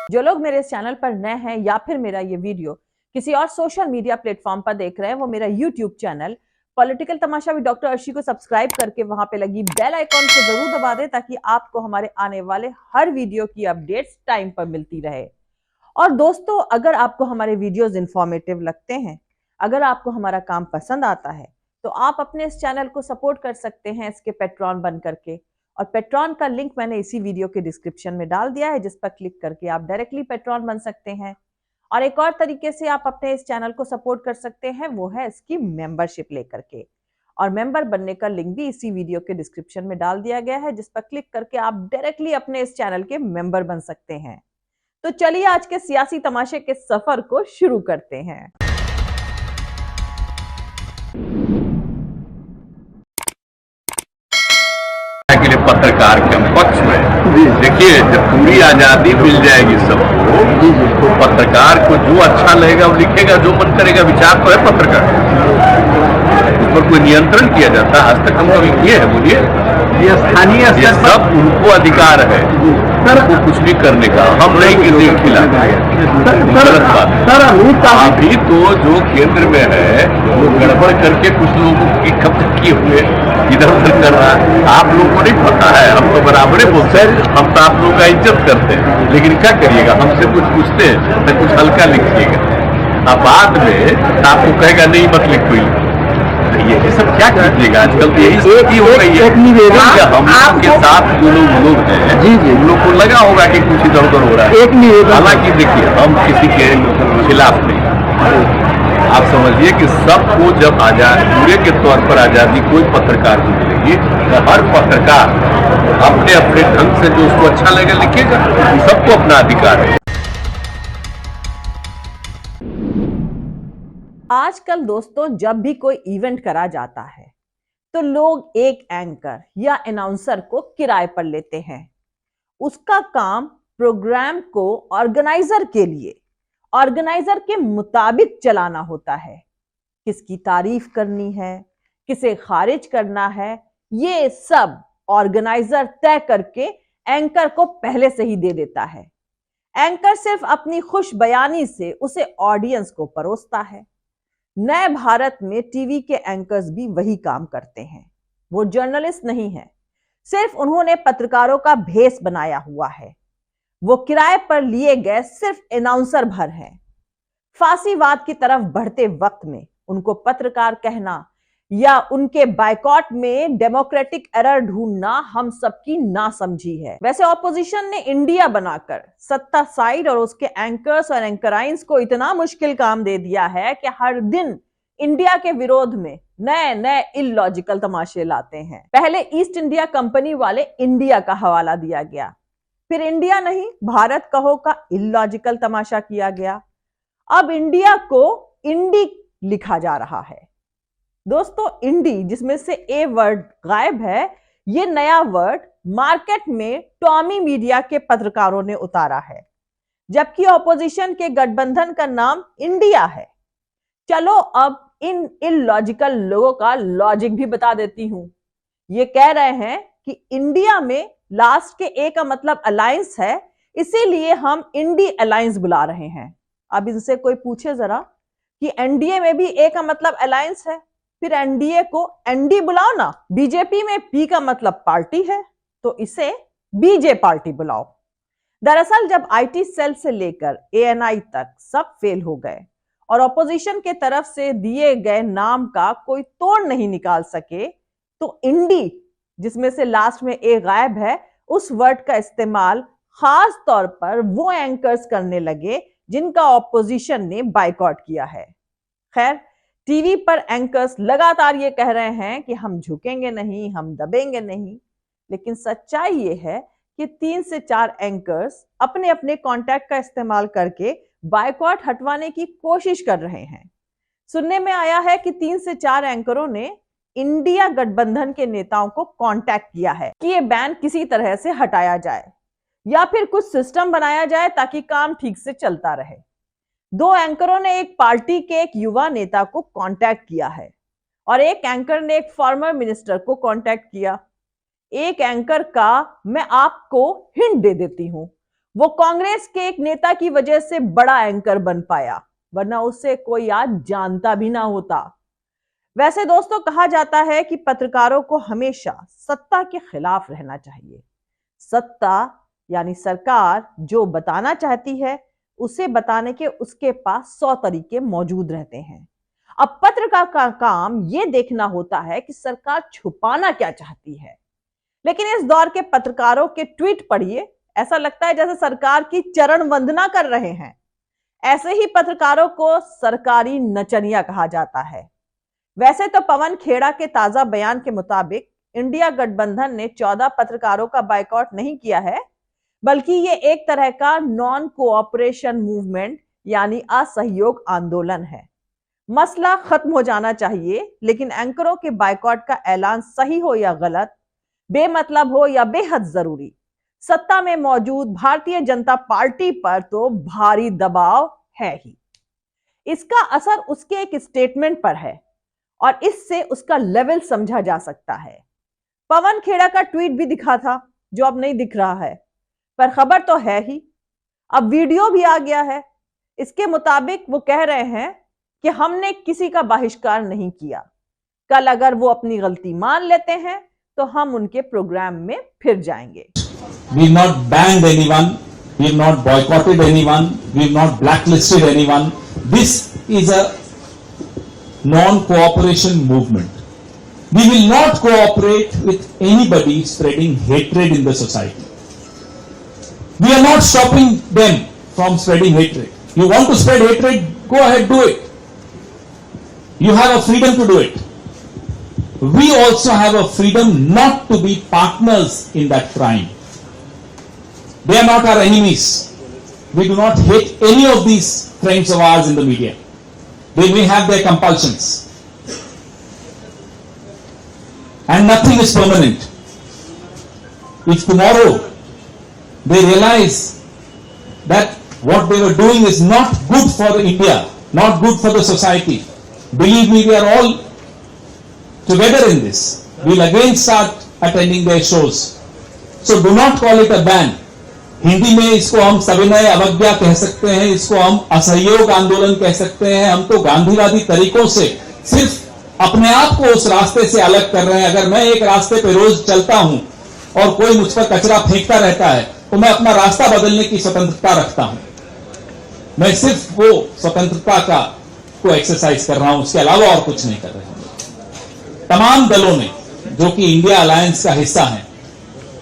जो लोग मेरे इस चैनल पर नए हैं या फिर मेरा ये वीडियो किसी और सोशल मीडिया प्लेटफॉर्म पर देख रहे हैं, वो मेरा YouTube channel political Tamasha with doctor Arshi को सब्सक्राइब करके वहां पे लगी बेल आइकॉन को जरूर दबा दें ताकि आपको हमारे आने वाले हर वीडियो की अपडेट्स टाइम पर मिलती रहे। और दोस्तों, अगर आपको हमारे वीडियोस इंफॉर्मेटिव लगते हैं, अगर आपको हमारा काम पसंद आता है, तो आप अपने इस चैनल को सपोर्ट कर सकते हैं इसके पेट्रॉन बन करके। और पेट्रॉन का लिंक मैंने इसी वीडियो के डिस्क्रिप्शन में डाल दिया है, जिस पर क्लिक करके आप डायरेक्टली पेट्रॉन बन सकते हैं। और एक और तरीके से आप अपने इस चैनल को सपोर्ट कर सकते हैं, वो है इसकी मेंबरशिप लेकर के। और मेंबर बनने का लिंक भी इसी वीडियो के डिस्क्रिप्शन में डाल दिया गया है, जिस पर क्लिक करके आप डायरेक्टली अपने इस चैनल के मेंबर बन सकते हैं। तो चलिए आज के सियासी तमाशे के सफर को शुरू करते हैं। के लिए पत्रकार के पक्ष में देखिए, जब पूरी आजादी मिल जाएगी सबको, तो पत्रकार को जो अच्छा लगेगा वो लिखेगा, जो मन करेगा। विचार तो है पत्रकार, उस पर कोई नियंत्रण किया जाता है? आज तक हम कभी किए हैं? बोलिए। ये स्थानीय ये सब उनको अधिकार है उनको कुछ भी करने का। हम नहीं किसी के खिलाफ, गलत बात। अभी तो जो केंद्र में है वो गड़बड़ करके कुछ लोगों की कब्जा किए हुए इधर उधर कर रहा है। आप लोगों को नहीं पता है, हम तो बराबर बोलते हैं, हम तो आप लोगों का इज्जत करते हैं, लेकिन क्या करिएगा, हमसे कुछ पूछते हैं तो कुछ हल्का लिखिएगा। अब बाद में आपको कहेगा नहीं मत लिखो। ये सब क्या कीजिएगा? आजकल तो यही स्थिति हो गई है। हम आपके साथ जो लोग हैं, जी उन लोग को लगा होगा कि कुछ इधर उधर हो रहा है। हालांकि देखिए, हम किसी के खिलाफ नहीं। आप समझिए कि सबको जब आजाद पूरे के तौर पर आजादी कोई पत्रकार को मिलेगी, तो हर पत्रकार अपने अपने ढंग से जो उसको अच्छा लगेगा लिखेगा। सबको अपना अधिकार है। आजकल दोस्तों, जब भी कोई इवेंट करा जाता है तो लोग एक एंकर या अनाउंसर को किराए पर लेते हैं। उसका काम प्रोग्राम को ऑर्गेनाइजर के लिए, ऑर्गेनाइजर के मुताबिक चलाना होता है। किसकी तारीफ करनी है, किसे खारिज करना है, ये सब ऑर्गेनाइजर तय करके एंकर को पहले से ही दे देता है। एंकर सिर्फ अपनी खुश बयानी से उसे ऑडियंस को परोसता है। नए भारत में टीवी के एंकर्स भी वही काम करते हैं। वो जर्नलिस्ट नहीं है, सिर्फ उन्होंने पत्रकारों का भेष बनाया हुआ है। वो किराए पर लिए गए सिर्फ अनाउंसर भर हैं। फांसीवाद की तरफ बढ़ते वक्त में उनको पत्रकार कहना या उनके बायकॉट में डेमोक्रेटिक एरर ढूंढना हम सबकी नासमझी है। वैसे ऑपोजिशन ने इंडिया बनाकर सत्ता साइड और उसके एंकर्स और एंकराइंस को इतना मुश्किल काम दे दिया है कि हर दिन इंडिया के विरोध में नए नए इलॉजिकल तमाशे लाते हैं। पहले ईस्ट इंडिया कंपनी वाले इंडिया का हवाला दिया गया, फिर इंडिया नहीं भारत कहो का इलॉजिकल तमाशा किया गया। अब इंडिया को इंडी लिखा जा रहा है। दोस्तों, इंडी जिसमें से ए वर्ड गायब है, ये नया वर्ड मार्केट में टॉमी मीडिया के पत्रकारों ने उतारा है, जबकि ऑपोजिशन के गठबंधन का नाम इंडिया है। चलो अब इन इलॉजिकल लोगों का लॉजिक भी बता देती हूं। ये कह रहे हैं कि इंडिया में लास्ट के ए का मतलब अलायंस है, इसीलिए हम इंडी अलायंस बुला रहे हैं। अब इनसे कोई पूछे जरा कि एनडीए में भी ए का मतलब अलायंस है, फिर एनडीए को एनडी बुलाओ ना। बीजेपी में पी का मतलब पार्टी है, तो इसे बीजे पार्टी बुलाओ। दरअसल जब आईटी सेल से लेकर एएनआई तक सब फेल हो गए और ऑपोजिशन के तरफ से दिए गए नाम का कोई तोड़ नहीं निकाल सके, तो इंडी जिसमें से लास्ट में ए गायब है, उस वर्ड का इस्तेमाल खास तौर पर वो एंकर्स करने लगे जिनका ऑपोजिशन ने बायकॉट किया है। खैर, टीवी पर एंकर्स लगातार ये कह रहे हैं कि हम झुकेंगे नहीं, हम दबेंगे नहीं, लेकिन सच्चाई ये है कि 3 से 4 एंकर्स अपने अपने कॉन्टैक्ट का इस्तेमाल करके बायकॉट हटवाने की कोशिश कर रहे हैं। सुनने में आया है कि 3 से 4 एंकरों ने इंडिया गठबंधन के नेताओं को कांटेक्ट किया है कि ये बैन किसी तरह से हटाया जाए या फिर कुछ सिस्टम बनाया जाए ताकि काम ठीक से चलता रहे। 2 एंकरों ने एक पार्टी के एक युवा नेता को कांटेक्ट किया है और एक एंकर ने एक फॉर्मर मिनिस्टर को कांटेक्ट किया। एक एंकर का मैं आपको हिंट दे देती हूं, वो कांग्रेस के एक नेता की वजह से बड़ा एंकर बन पाया, वरना उससे कोई आज जानता भी ना होता। वैसे दोस्तों, कहा जाता है कि पत्रकारों को हमेशा सत्ता के खिलाफ रहना चाहिए। सत्ता यानी सरकार जो बताना चाहती है उसे बताने के उसके पास 100 तरीके मौजूद रहते हैं। अब पत्रकार का काम यह देखना होता है कि सरकार छुपाना क्या चाहती है। लेकिन इस दौर के पत्रकारों के ट्वीट पढ़िए, ऐसा लगता है जैसे सरकार की चरण वंदना कर रहे हैं। ऐसे ही पत्रकारों को सरकारी नचनिया कहा जाता है। वैसे तो पवन खेड़ा के ताजा बयान के मुताबिक इंडिया गठबंधन ने 14 पत्रकारों का बायकॉट नहीं किया है, बल्कि ये एक तरह का नॉन कोऑपरेशन मूवमेंट यानी असहयोग आंदोलन है। मसला खत्म हो जाना चाहिए, लेकिन एंकरों के बायकॉट का ऐलान सही हो या गलत, बेमतलब हो या बेहद जरूरी, सत्ता में मौजूद भारतीय जनता पार्टी पर तो भारी दबाव है ही। इसका असर उसके एक स्टेटमेंट पर है और इससे उसका लेवल समझा जा सकता है। पवन खेड़ा का ट्वीट भी दिखा था, जो अब नहीं दिख रहा है, पर खबर तो है ही। अब वीडियो भी आ गया है। इसके मुताबिक वो कह रहे हैं कि हमने किसी का बहिष्कार नहीं किया। कल अगर वो अपनी गलती मान लेते हैं तो हम उनके प्रोग्राम में फिर जाएंगे। We have not banned anyone, we have not boycotted anyone, we have not blacklisted anyone. This is a non-cooperation movement. We will not cooperate with anybody spreading hatred in the society. We are not stopping them from spreading hatred. You want to spread hatred? Go ahead, do it. You have a freedom to do it. We also have a freedom not to be partners in that crime. They are not our enemies. We do not hate any of these friends of ours in the media. They may have their compulsions. And nothing is permanent. If tomorrow they realize that what they were doing is not good for India, not good for the society, believe me, we are all together in this. We'll again start attending their shows. So do not call it a ban. Hindi में इसको हम सविनय अवज्ञा कह सकते हैं, इसको हम असहयोग आंदोलन कह सकते हैं। हम तो गांधीवादी तरीकों से सिर्फ अपने आप को उस रास्ते से अलग कर रहे हैं। अगर मैं एक रास्ते पे रोज चलता हूं और कोई मुझ पर कचरा फेंकता रहता है तो मैं अपना रास्ता बदलने की स्वतंत्रता रखता हूं। मैं सिर्फ वो स्वतंत्रता का को एक्सरसाइज कर रहा हूं, उसके अलावा और कुछ नहीं कर रहे हैं। तमाम दलों ने जो कि इंडिया अलायंस का हिस्सा है,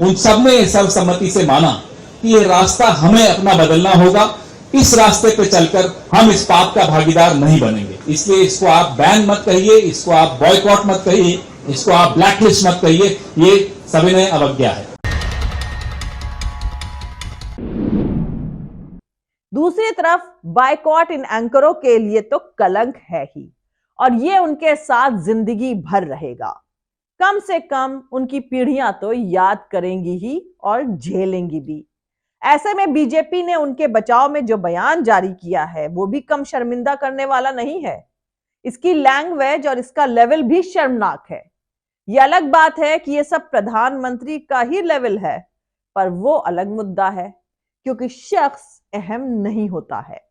उन सब ने सर्वसम्मति से माना कि ये रास्ता हमें अपना बदलना होगा। इस रास्ते पे चलकर हम इस पाप का भागीदार नहीं बनेंगे। इसलिए इसको आप बैन मत कहिए, इसको आप बॉयकॉट मत कहिए, इसको आप ब्लैकलिस्ट मत कहिए, ये सविनय अवज्ञा है। दूसरी तरफ बायकॉट इन एंकरों के लिए तो कलंक है ही, और ये उनके साथ जिंदगी भर रहेगा। कम से कम उनकी पीढ़ियां तो याद करेंगी ही और झेलेंगी भी। ऐसे में बीजेपी ने उनके बचाव में जो बयान जारी किया है वो भी कम शर्मिंदा करने वाला नहीं है। इसकी लैंग्वेज और इसका लेवल भी शर्मनाक है। यह अलग बात है कि यह सब प्रधानमंत्री का ही लेवल है, पर वो अलग मुद्दा है, क्योंकि शख्स अहम नहीं होता है,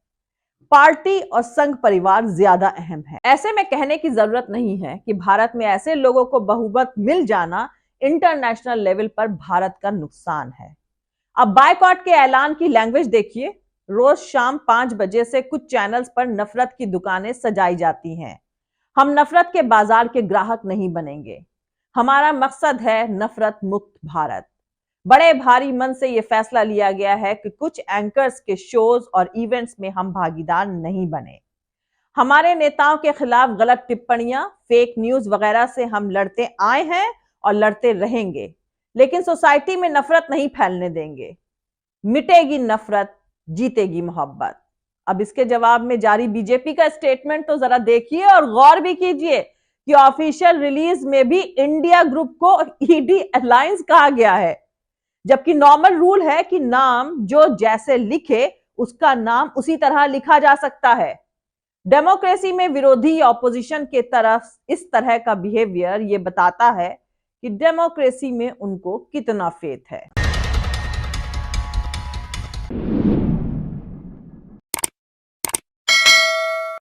पार्टी और संघ परिवार ज्यादा अहम है। ऐसे में कहने की जरूरत नहीं है कि भारत में ऐसे लोगों को बहुमत मिल जाना इंटरनेशनल लेवल पर भारत का नुकसान है। अब बायकॉट के ऐलान की लैंग्वेज देखिए। रोज शाम 5 बजे से कुछ चैनल्स पर नफरत की दुकानें सजाई जाती हैं। हम नफरत के बाजार के ग्राहक नहीं बनेंगे। हमारा मकसद है नफरत मुक्त भारत। बड़े भारी मन से यह फैसला लिया गया है कि कुछ एंकर्स के शोज और इवेंट्स में हम भागीदार नहीं बने। हमारे नेताओं के खिलाफ गलत टिप्पणियां, फेक न्यूज वगैरह से हम लड़ते आए हैं और लड़ते रहेंगे, लेकिन सोसाइटी में नफरत नहीं फैलने देंगे। मिटेगी नफरत, जीतेगी मोहब्बत। अब इसके जवाब में जारी बीजेपी का स्टेटमेंट तो जरा देखिए और गौर भी कीजिए कि ऑफिशियल रिलीज में भी इंडिया ग्रुप को ईडी अलायंस कहा गया है, जबकि नॉर्मल रूल है कि नाम जो जैसे लिखे उसका नाम उसी तरह लिखा जा सकता है। डेमोक्रेसी में विरोधी या ऑपोजिशन के तरफ इस तरह का बिहेवियर ये बताता है कि डेमोक्रेसी में उनको कितना फेथ है।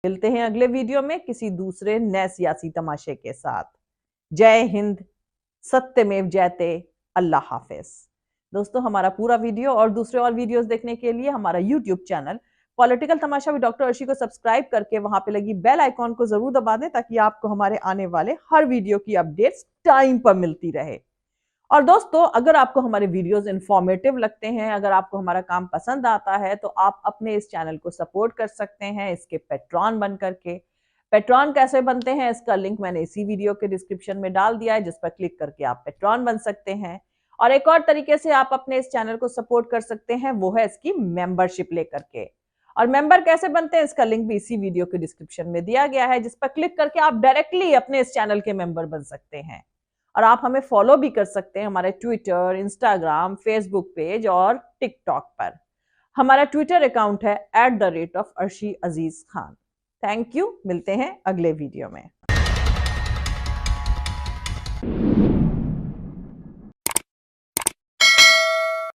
मिलते हैं अगले वीडियो में किसी दूसरे नए सियासी तमाशे के साथ। जय हिंद, सत्यमेव जयते, अल्लाह हाफिज। दोस्तों, हमारा पूरा वीडियो और दूसरे और वीडियोस देखने के लिए हमारा YouTube channel political Tamasha with doctor Arshi को सब्सक्राइब करके वहां पे लगी बेल आइकॉन को जरूर दबा दें, ताकि आपको हमारे आने वाले हर वीडियो की अपडेट्स टाइम पर मिलती रहे। और दोस्तों, अगर आपको हमारे वीडियोस इंफॉर्मेटिव लगते हैं, अगर आपको हमारा काम पसंद आता है, तो आप अपने इस चैनल को सपोर्ट कर सकते हैं इसके पेट्रॉन बन करके। पेट्रॉन कैसे बनते हैं, इसका लिंक मैंने इसी वीडियो के डिस्क्रिप्शन में डाल दिया है, जिस पर क्लिक करके आप पेट्रॉन बन सकते हैं। और एक और तरीके से आप अपने इस चैनल को सपोर्ट कर सकते हैं, वो है इसकी मेंबरशिप लेकर के। और मेंबर कैसे बनते हैं, इसका लिंक भी इसी वीडियो के डिस्क्रिप्शन में दिया गया है, जिस पर क्लिक करके आप डायरेक्टली अपने इस चैनल के मेंबर बन सकते हैं। और आप हमें फॉलो भी कर सकते हैं हमारे ट्विटर, इंस्टाग्राम, फेसबुक पेज और टिकटॉक पर। हमारा ट्विटर अकाउंट है @arshi Aziz Khan। Thank you, मिलते हैं अगले वीडियो में।